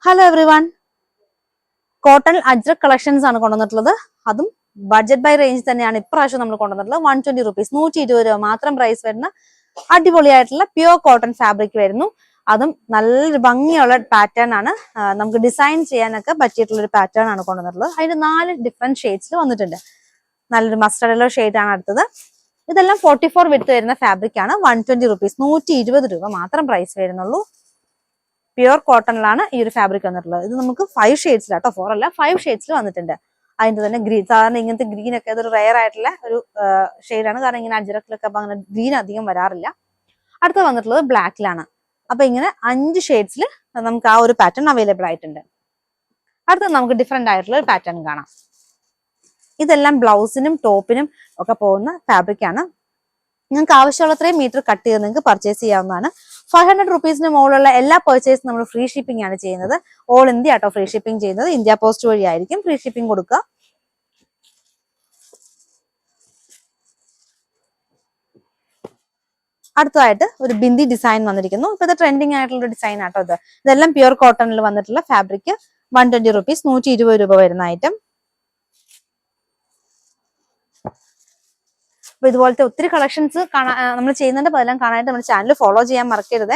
Hello every one, cotton ajrak collections ആണ് കൊണ്ടുവന്നിട്ടുള്ളത്. അതും ബഡ്ജറ്റ് ബൈ റേഞ്ച് തന്നെയാണ് ഇപ്രാവശ്യം നമ്മൾ കൊണ്ടുവന്നിട്ടുള്ളത്. 120 റുപ്പീസ്, 120 രൂപ മാത്രം പ്രൈസ് വരുന്ന അടിപൊളിയായിട്ടുള്ള പ്യുവർ കോട്ടൺ ഫാബ്രിക് വരുന്നു. അതും നല്ലൊരു ഭംഗിയുള്ള പാറ്റേൺ ആണ്. നമുക്ക് ഡിസൈൻ ചെയ്യാനൊക്കെ പറ്റിയിട്ടുള്ള ഒരു പാറ്റേൺ ആണ് കൊണ്ടുവന്നിട്ടുള്ളത്. അതിന് 4 ഡിഫറെന്റ് ഷെയ്ഡ്സിൽ വന്നിട്ടുണ്ട്. നല്ലൊരു മസ്റ്റർഡ് യെല്ലോ ഷെയ്ഡ് ആണ് അടുത്തത്. ഇതെല്ലാം 44 വിഡ്ത്ത് വരുന്ന ഫാബ്രിക് ആണ്. 120 റുപ്പീസ്, 120 രൂപ മാത്രം പ്രൈസ് വരുന്നുള്ളൂ. പ്യുവർ കോട്ടണിലാണ് ഈ ഒരു ഫാബ്രിക് വന്നിട്ടുള്ളത്. ഇത് നമുക്ക് 5 ഷെയ്ഡ്സിലാട്ടോ, 4 അല്ല 5 ഷെയ്ഡ്സിൽ വന്നിട്ടുണ്ട്. അതിന്റെ തന്നെ ഗ്രീൻ, സാധാരണ ഇങ്ങനത്തെ ഗ്രീൻ ഒക്കെ അതൊരു റയർ ആയിട്ടുള്ള ഒരു ഷെയ്ഡാണ്. കാരണം ഇങ്ങനെ അജ്രക്കിലൊക്കെ അപ്പൊ അങ്ങനെ ഗ്രീൻ അധികം വരാറില്ല. അടുത്ത വന്നിട്ടുള്ളത് ബ്ലാക്കിലാണ്. അപ്പൊ ഇങ്ങനെ 5 ഷെയ്ഡ്സിൽ നമുക്ക് ആ ഒരു പാറ്റേൺ അവൈലബിൾ ആയിട്ടുണ്ട്. അടുത്ത നമുക്ക് ഡിഫറെന്റ് ആയിട്ടുള്ള ഒരു പാറ്റേൺ കാണാം. ഇതെല്ലാം ബ്ലൗസിനും ടോപ്പിനും ഒക്കെ പോകുന്ന ഫാബ്രിക് ആണ്. നിങ്ങൾക്ക് ആവശ്യമുള്ളത്രയും മീറ്റർ കട്ട് ചെയ്ത് നിങ്ങൾക്ക് പർച്ചേസ് ചെയ്യാവുന്നതാണ്. 500 റുപ്പീസിന് മുകളിലുള്ള എല്ലാ പർച്ചേസും നമ്മൾ ഫ്രീ ഷിപ്പിംഗ് ആണ് ചെയ്യുന്നത്. ഓൾ ഇന്ത്യ ആട്ടോ ഫ്രീ ഷിപ്പിംഗ് ചെയ്യുന്നത്. ഇന്ത്യ പോസ്റ്റ് വഴി ആയിരിക്കും ഫ്രീ ഷിപ്പിംഗ് കൊടുക്കുക. അടുത്തതായിട്ട് ഒരു ബിന്ദി ഡിസൈൻ വന്നിരിക്കുന്നു. ഇപ്പൊ ഇത് ട്രെൻഡിങ് ആയിട്ടുള്ള ഡിസൈൻ ആട്ടോ ഇത്. ഇതെല്ലാം പ്യുവർ കോട്ടണിൽ വന്നിട്ടുള്ള ഫാബ്രിക്. 120 റുപ്പീസ്, 120 രൂപ വരുന്ന ഐറ്റം. അപ്പൊ ഇതുപോലത്തെ ഒത്തിരി കളക്ഷൻസ് കാണാൻ നമ്മൾ ചെയ്യുന്നുണ്ട്. അപ്പൊ എല്ലാം കാണാനായിട്ട് നമ്മുടെ ചാനൽ ഫോളോ ചെയ്യാൻ മറക്കരുത്.